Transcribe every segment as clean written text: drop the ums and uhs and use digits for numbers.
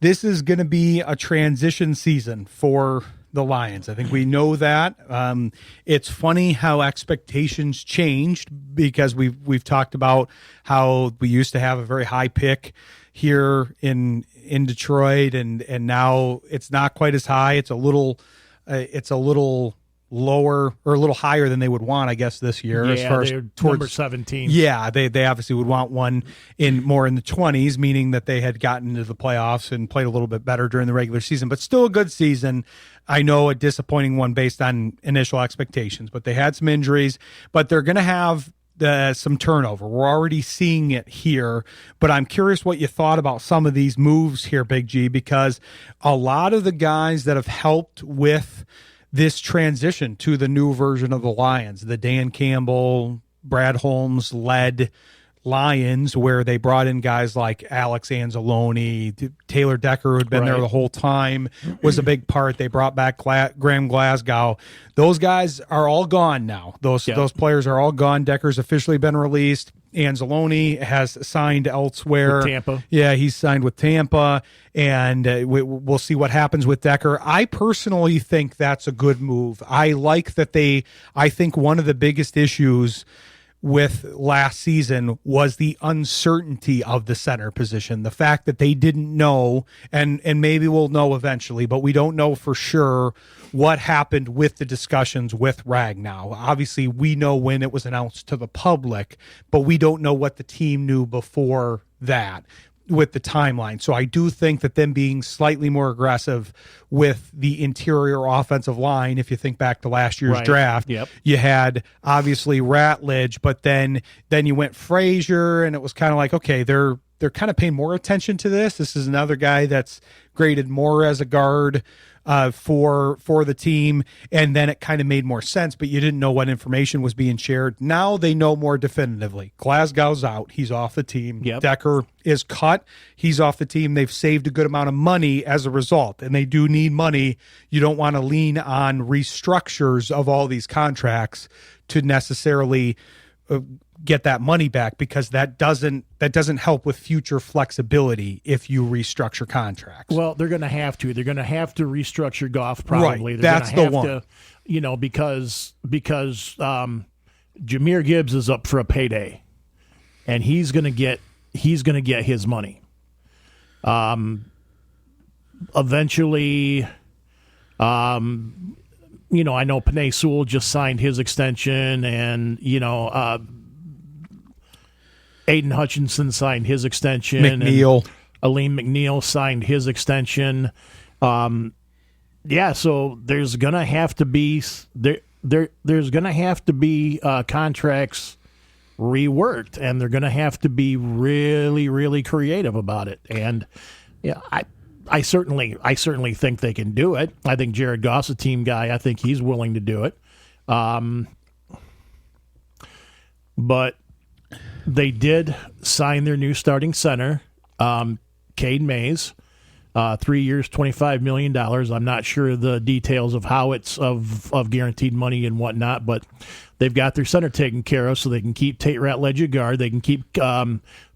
this is going to be a transition season for the Lions. I think we know that. It's funny how expectations changed because we've talked about how we used to have a very high pick here in Detroit, and now it's not quite as high. It's a little lower or a little higher than they would want, I guess, this year. Yeah, as far as they're towards number 17. Yeah, they obviously would want one more in the 20s, meaning that they had gotten into the playoffs and played a little bit better during the regular season, but still a good season. I know a disappointing one based on initial expectations, but they had some injuries, but they're going to have some turnover. We're already seeing it here, but I'm curious what you thought about some of these moves here, Big G, because a lot of the guys that have helped with this transition to the new version of the Lions, the Dan Campbell, Brad Holmes led Lions, where they brought in guys like Alex Anzalone, Taylor Decker, who had been there the whole time, was a big part. They brought back Graham Glasgow. Those guys are all gone now. Those players are all gone. Decker's officially been released. Anzalone has signed elsewhere. With Tampa. Yeah, he's signed with Tampa, and we'll see what happens with Decker. I personally think that's a good move. I like that I think one of the biggest issues with last season was the uncertainty of the center position. The fact that they didn't know, and maybe we'll know eventually, but we don't know for sure what happened with the discussions with Ragnow. Obviously, we know when it was announced to the public, but we don't know what the team knew before that with the timeline. So I do think that them being slightly more aggressive with the interior offensive line, if you think back to last year's draft, you had obviously Ratledge, but then you went Frazier, and it was kind of like, okay, they're kind of paying more attention to this. This is another guy that's graded more as a guard for the team, and then it kind of made more sense, but you didn't know what information was being shared. Now they know more definitively. Glasgow's out. He's off the team. Decker is cut. He's off the team. They've saved a good amount of money as a result, and they do need money. You don't want to lean on restructures of all these contracts to necessarily get that money back, because that doesn't help with future flexibility if you restructure contracts. Well, they're going to have to. They're going to have to restructure Goff probably. Right. They're That's the one. Because Jahmyr Gibbs is up for a payday, and he's going to get his money. Eventually, I know Penei Sewell just signed his extension, and Aiden Hutchinson signed his extension. McNeil. And Aleem McNeil signed his extension. So there's gonna have to be there's gonna have to be contracts reworked, and they're gonna have to be really, really creative about it. And I certainly think they can do it. I think Jared Goff's a team guy. I think he's willing to do it. But they did sign their new starting center, Cade Mays, 3 years, $25 million. I'm not sure the details of how it's of guaranteed money and whatnot, but they've got their center taken care of, so they can keep Tate Ratledge at guard. They can keep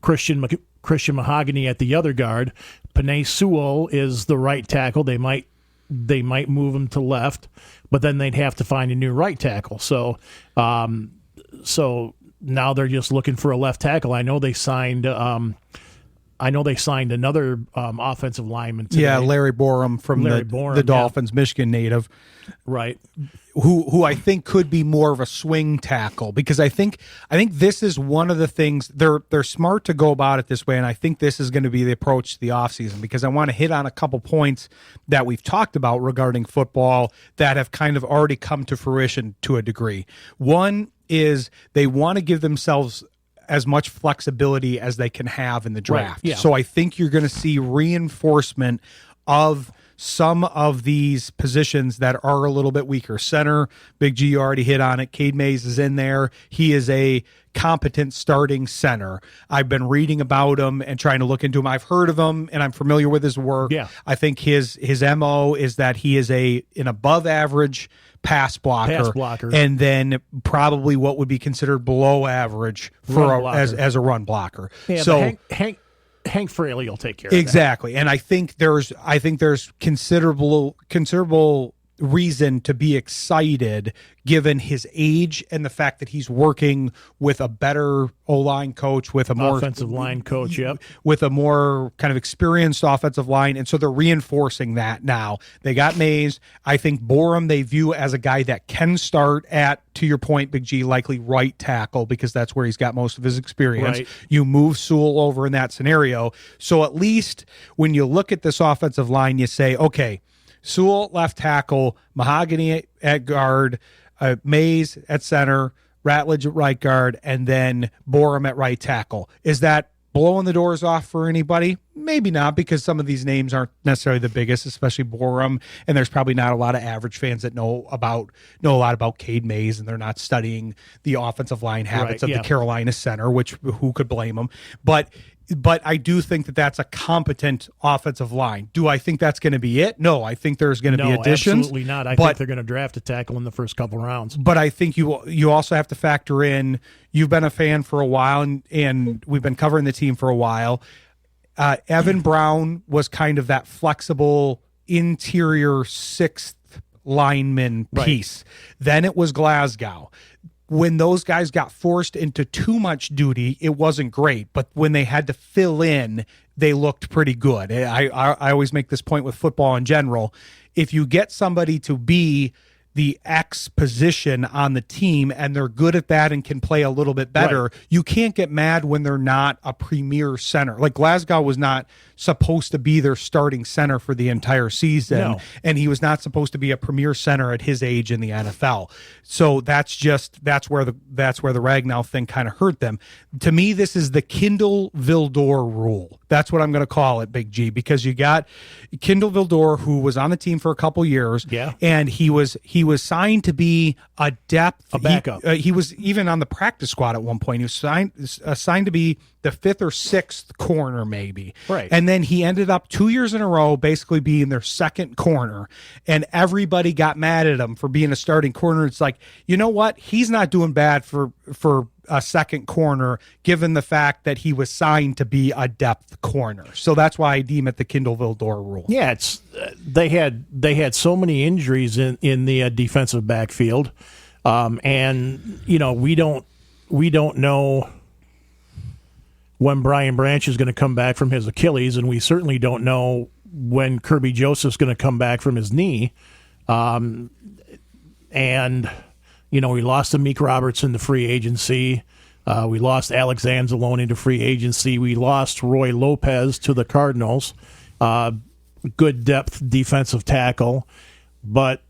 Christian Mahogany at the other guard. Penei Sewell is the right tackle. They might move him to left, but then they'd have to find a new right tackle. So now they're just looking for a left tackle. I know they signed another offensive lineman today. Yeah, Larry Borum from the Dolphins, Michigan native. Right. Who I think could be more of a swing tackle, because I think this is one of the things they're smart to go about it this way, and I think this is going to be the approach to the offseason, because I want to hit on a couple points that we've talked about regarding football that have kind of already come to fruition to a degree. One is they want to give themselves as much flexibility as they can have in the draft. Right, yeah. So I think you're going to see reinforcement of some of these positions that are a little bit weaker. Center, Big G already hit on it. Cade Mays is in there. He is a competent starting center. I've been reading about him and trying to look into him. I've heard of him, and I'm familiar with his work. Yeah. I think his MO is that he is an above average pass blocker, and then probably what would be considered below average for as a run blocker. Yeah, so Hank Fraley will take care of that. Exactly. And I think there's considerable reason to be excited given his age and the fact that he's working with a better O-line coach, with a more offensive line coach, with a more kind of experienced offensive line. And so they're reinforcing that now. They got Mays. I think Borum they view as a guy that can start at, to your point, Big G, likely right tackle because that's where he's got most of his experience. Right. You move Sewell over in that scenario. So at least when you look at this offensive line, you say, okay, Sewell left tackle, Mahogany at guard, Mays at center, Ratledge at right guard, and then Borum at right tackle. Is that blowing the doors off for anybody? Maybe not, because some of these names aren't necessarily the biggest, especially Borum, and there's probably not a lot of average fans that know a lot about Cade Mays, and they're not studying the offensive line habits of the Carolina center, which who could blame them? But I do think that that's a competent offensive line. Do I think that's going to be it? No, I think there's going to be additions. Absolutely not. I think they're going to draft a tackle in the first couple rounds. But I think you also have to factor in, you've been a fan for a while, and we've been covering the team for a while. Evan Brown was kind of that flexible interior sixth lineman piece. Right. Then it was Glasgow. When those guys got forced into too much duty, it wasn't great. But when they had to fill in, they looked pretty good. I always make this point with football in general. If you get somebody to be the X position on the team and they're good at that and can play a little bit better, right, you can't get mad when they're not a premier center. Like Glasgow was not supposed to be their starting center for the entire season, and he was not supposed to be a premier center at his age in the NFL. So that's where the Ragnow thing kind of hurt them. To me, this is the Kindle Vildor rule. That's what I'm going to call it, Big G, because you got Kindle Vildor, who was on the team for a couple years, and he was signed to be a backup. He was even on the practice squad at one point. He was signed to be the fifth or sixth corner, maybe. Right. And then he ended up 2 years in a row basically being their second corner, and everybody got mad at him for being a starting corner. It's like, you know what? He's not doing bad for a second corner, given the fact that he was signed to be a depth corner. So that's why I deem it the Kindle Vildor rule. Yeah, it's they had so many injuries in the defensive backfield, and we don't know when Brian Branch is going to come back from his Achilles, and we certainly don't know when Kirby Joseph's going to come back from his knee. And we lost Amik Robertson to free agency. We lost Alex Anzalone to free agency. We lost Roy Lopez to the Cardinals. Good depth defensive tackle. But,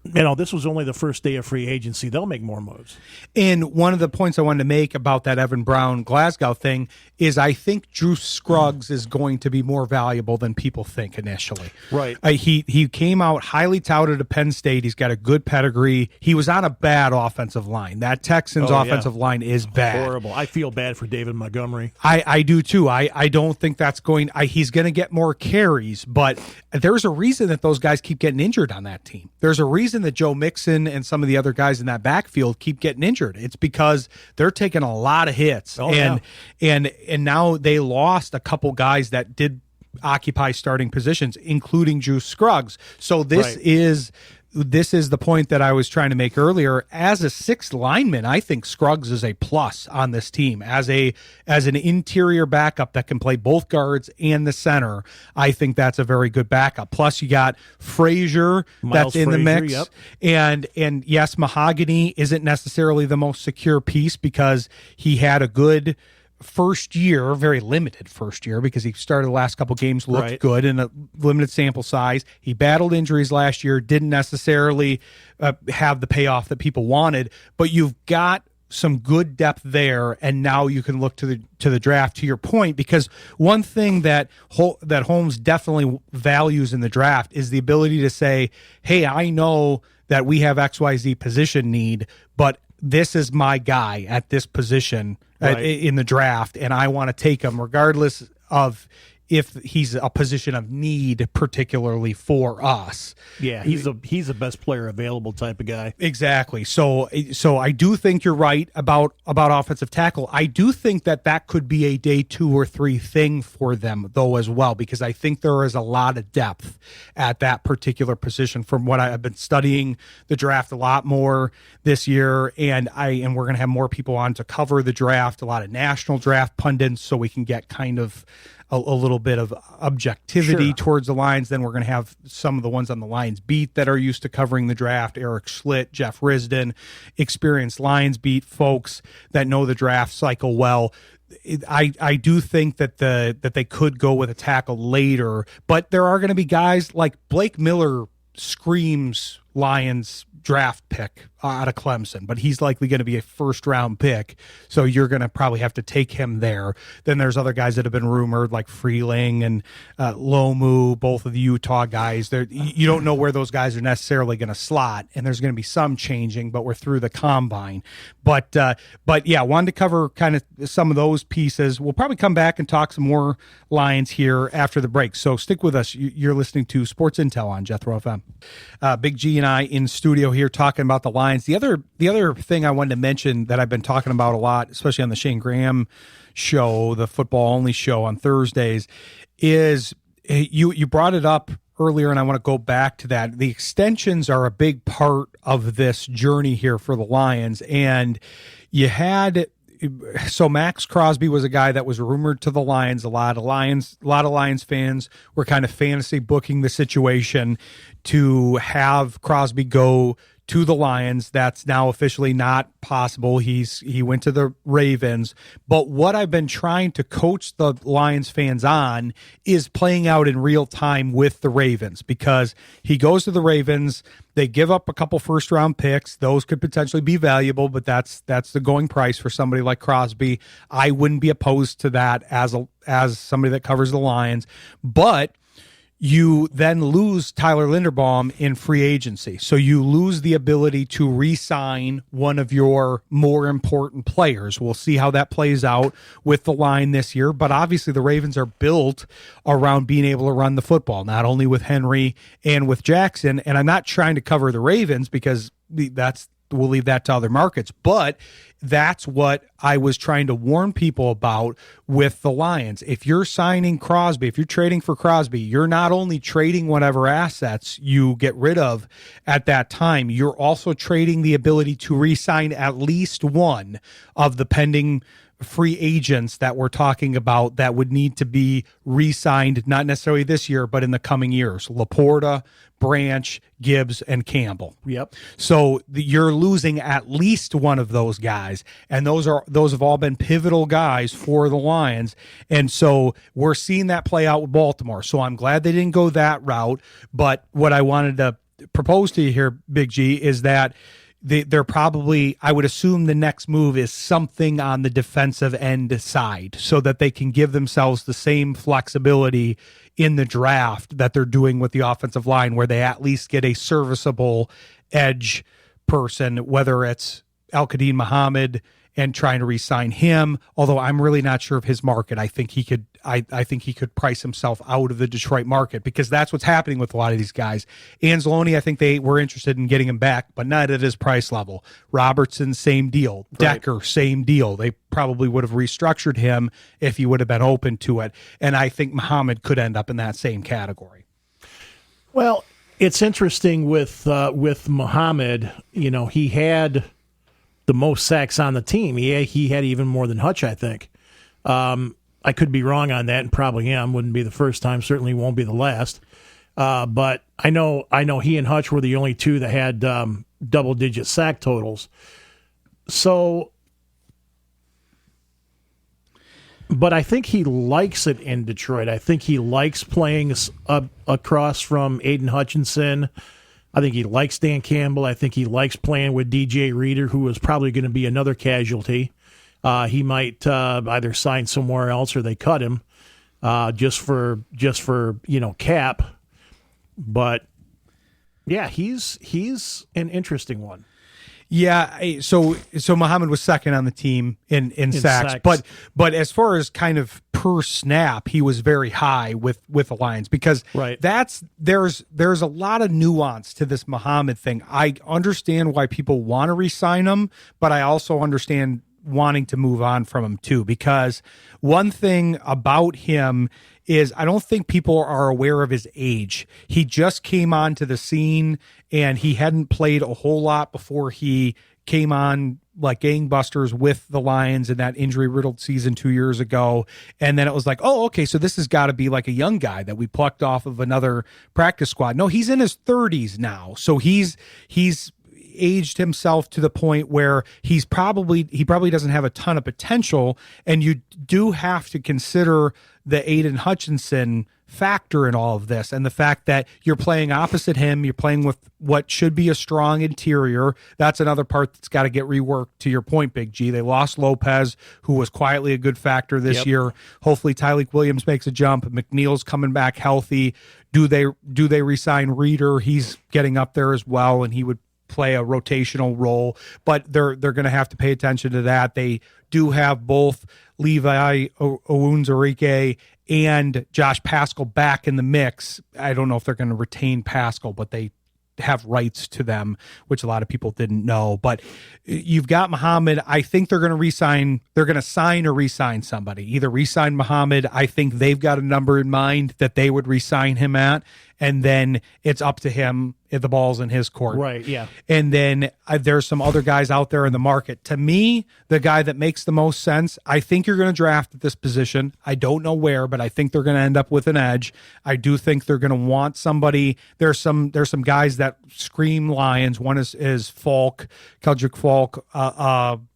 this was only the first day of free agency. They'll make more moves. And one of the points I wanted to make about that Evan Brown Glasgow thing is I think Drew Scruggs is going to be more valuable than people think initially. Right. He came out highly touted at Penn State. He's got a good pedigree. He was on a bad offensive line. That Texans offensive line is bad. Horrible. I feel bad for David Montgomery. I do too. I don't think that's going. He's going to get more carries, but there's a reason that those guys keep getting injured on that team. There's a reason that Joe Mixon and some of the other guys in that backfield keep getting injured. It's because they're taking a lot of hits, and now they lost a couple guys that did occupy starting positions, including Drew Scruggs. So this is the point that I was trying to make earlier. As a sixth lineman, I think Scruggs is a plus on this team. As an interior backup that can play both guards and the center, I think that's a very good backup. Plus, you got Frazier that's in the mix. Yep. And yes, Mahogany isn't necessarily the most secure piece because he had a good first year, very limited first year, because he started the last couple games, looked good in a limited sample size. He battled injuries last year, didn't necessarily have the payoff that people wanted, but you've got some good depth there, and now you can look to the draft, to your point, because one thing that Holmes definitely values in the draft is the ability to say, hey, I know that we have XYZ position need, but this is my guy at this position in the draft, and I want to take him regardless of if he's a position of need, particularly for us. Yeah, he's the best player available type of guy. Exactly. So I do think you're right about offensive tackle. I do think that could be a day 2 or 3 thing for them though as well, because I think there is a lot of depth at that particular position. From what I've been studying the draft a lot more this year, and we're going to have more people on to cover the draft, a lot of national draft pundits, so we can get kind of a little bit of objectivity towards the Lions. Then we're going to have some of the ones on the Lions beat that are used to covering the draft: Eric Schlitt, Jeff Risden, experienced Lions beat folks that know the draft cycle well. I do think that they could go with a tackle later, but there are going to be guys like Blake Miller screams Lions draft pick out of Clemson, but he's likely going to be a first-round pick, so you're going to probably have to take him there. Then there's other guys that have been rumored, like Freeling and Lomu, both of the Utah guys. You don't know where those guys are necessarily going to slot, and there's going to be some changing, but we're through the combine. But yeah, wanted to cover kind of some of those pieces. We'll probably come back and talk some more Lions here after the break, so stick with us. You're listening to Sports Intel on Jethro FM. Big G and I in studio here talking about the Lions. The other thing I wanted to mention that I've been talking about a lot, especially on the Shane Graham show, the football only show on Thursdays, is you brought it up earlier, and I want to go back to that. The extensions are a big part of this journey here for the Lions, and you had. So Max Crosby was a guy that was rumored to the Lions. A lot of Lions fans were kind of fantasy booking the situation to have Crosby go to the Lions. That's now officially not possible. He went to the Ravens. But what I've been trying to coach the Lions fans on is playing out in real time with the Ravens, because he goes to the Ravens. They give up a couple first-round picks. Those could potentially be valuable, but that's the going price for somebody like Crosby. I wouldn't be opposed to that as somebody that covers the Lions. But you then lose Tyler Linderbaum in free agency. So you lose the ability to re-sign one of your more important players. We'll see how that plays out with the line this year. But obviously the Ravens are built around being able to run the football, not only with Henry and with Jackson. And I'm not trying to cover the Ravens, because we'll leave that to other markets. But that's what I was trying to warn people about with the Lions. If you're signing Crosby, if you're trading for Crosby, you're not only trading whatever assets you get rid of at that time, you're also trading the ability to re-sign at least one of the pending free agents that we're talking about that would need to be re-signed, not necessarily this year, but in the coming years. Laporta, Branch, Gibbs, and Campbell. Yep. So you're losing at least one of those guys, and those have all been pivotal guys for the Lions. And so we're seeing that play out with Baltimore. So I'm glad they didn't go that route. But what I wanted to propose to you here, Big G, is that they're probably, I would assume the next move is something on the defensive end side, so that they can give themselves the same flexibility in the draft that they're doing with the offensive line, where they at least get a serviceable edge person, whether it's Al-Qadim Muhammad and trying to re-sign him, although I'm really not sure of his market. I think he could price himself out of the Detroit market, because that's what's happening with a lot of these guys. Anzalone, I think they were interested in getting him back, but not at his price level. Robertson, same deal. Right. Decker, same deal. They probably would have restructured him if he would have been open to it. And I think Muhammad could end up in that same category. Well, it's interesting with Muhammad. You know, he had the most sacks on the team. He had even more than Hutch, I think. I could be wrong on that, and probably am. Wouldn't be the first time. Certainly won't be the last. But I know he and Hutch were the only two that had double-digit sack totals. So, but I think he likes it in Detroit. I think he likes playing across from Aiden Hutchinson. I think he likes Dan Campbell. I think he likes playing with DJ Reader, who is probably going to be another casualty. He might either sign somewhere else or they cut him just for cap. But yeah, he's an interesting one. Yeah, so Muhammad was second on the team in sacks, sacks. but as far as kind of per snap, he was very high with the Lions, because Right. there's a lot of nuance to this Muhammad thing. I understand why people want to re-sign him, but I also understand wanting to move on from him too, because one thing about him is I don't think people are aware of his age. He just came onto the scene and he hadn't played a whole lot before he came on like gangbusters with the Lions in that injury-riddled season 2 years ago. And then it was like, oh, okay, so this has got to be like a young guy that we plucked off of another practice squad. No, he's in his 30s now. So he's aged himself to the point where he probably doesn't have a ton of potential, and you do have to consider the Aiden Hutchinson factor in all of this, and the fact that you're playing opposite him, you're playing with what should be a strong interior. That's another part that's got to get reworked. To your point, Big G, they lost Lopez, who was quietly a good factor this year. Hopefully Tyleek Williams makes a jump. McNeil's coming back healthy. Do they re-sign Reeder? He's getting up there as well, and he would play a rotational role, but they're going to have to pay attention to that. They do have both Levi Owunzarike and Josh Pascal back in the mix. I don't know if they're going to retain Pascal, but they have rights to them, which a lot of people didn't know. But you've got Muhammad. I think they're going to re-sign. They're going to sign or re-sign somebody. Either re-sign Muhammad. I think they've got a number in mind that they would re-sign him at, and then it's up to him if the ball's in his court. Right, yeah. And then there's some other guys out there in the market. To me, the guy that makes the most sense, I think you're going to draft at this position. I don't know where, but I think they're going to end up with an edge. I do think they're going to want somebody. There's some guys that scream Lions. One is Falk, Keldrick Falk.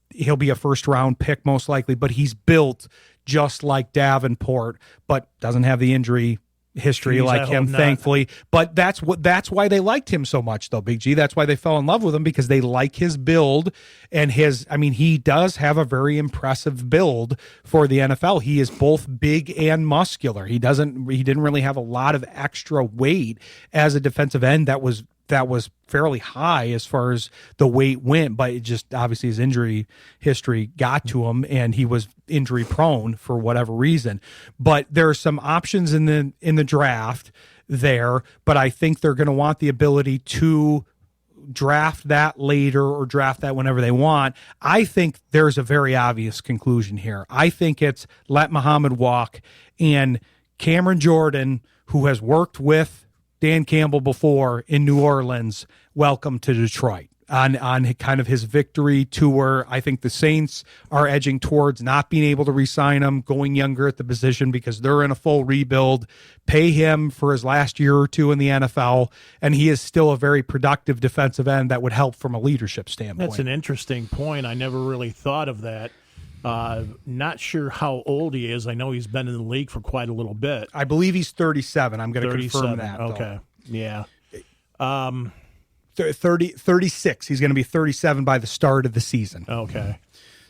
He'll be a first-round pick most likely, but he's built just like Davenport, but doesn't have the injury history like him, thankfully. But that's why they liked him so much, though, Big G. That's why they fell in love with him, because they like his build and he does have a very impressive build for the NFL. He is both big and muscular. He didn't really have a lot of extra weight as a defensive end that was fairly high as far as the weight went, but it just obviously his injury history got to him and he was injury prone for whatever reason. But there are some options in the draft there, but I think they're going to want the ability to draft that later or draft that whenever they want. I think there's a very obvious conclusion here. I think it's let Muhammad walk, and Cameron Jordan, who has worked with Dan Campbell before in New Orleans, welcome to Detroit on kind of his victory tour. I think the Saints are edging towards not being able to re-sign him, going younger at the position because they're in a full rebuild. Pay him for his last year or two in the NFL, and he is still a very productive defensive end that would help from a leadership standpoint. That's an interesting point. I never really thought of that. Not sure how old he is. I know he's been in the league for quite a little bit. I believe he's 37. I'm going to confirm that. Okay. Though. Yeah. 36. He's going to be 37 by the start of the season. Okay.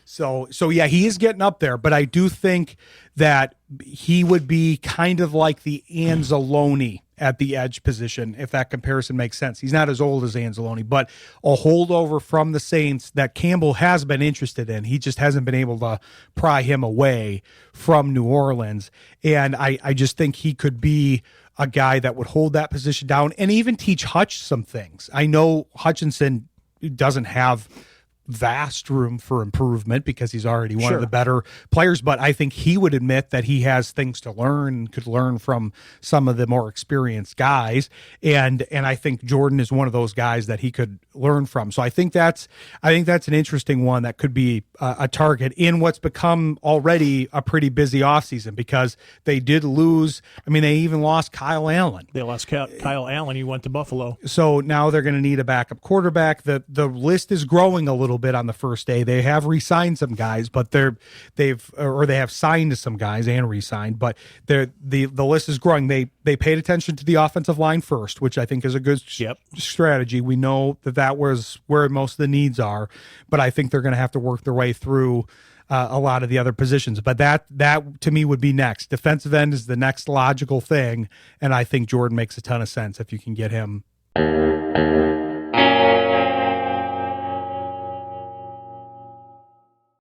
So yeah, he is getting up there, but I do think that he would be kind of like the Anzalone at the edge position, if that comparison makes sense. He's not as old as Anzalone, but a holdover from the Saints that Campbell has been interested in. He just hasn't been able to pry him away from New Orleans. And I just think he could be a guy that would hold that position down and even teach Hutch some things. I know Hutchinson doesn't have vast room for improvement because he's already one of the better players, but I think he would admit that he has things to learn and could learn from some of the more experienced guys, and I think Jordan is one of those guys that he could learn from. So I think that's an interesting one that could be a target in what's become already a pretty busy offseason, because they did lose. I mean, they even lost Kyle Allen. They lost Kyle Allen. He went to Buffalo. So now they're going to need a backup quarterback. The list is growing a little bit on the first day. They have re-signed some guys, but they have signed some guys and re-signed, but the list is growing. They paid attention to the offensive line first, which I think is a good strategy. We know that was where most of the needs are, but I think they're going to have to work their way through a lot of the other positions. But that to me would be next. Defensive end is the next logical thing, and I think Jordan makes a ton of sense if you can get him.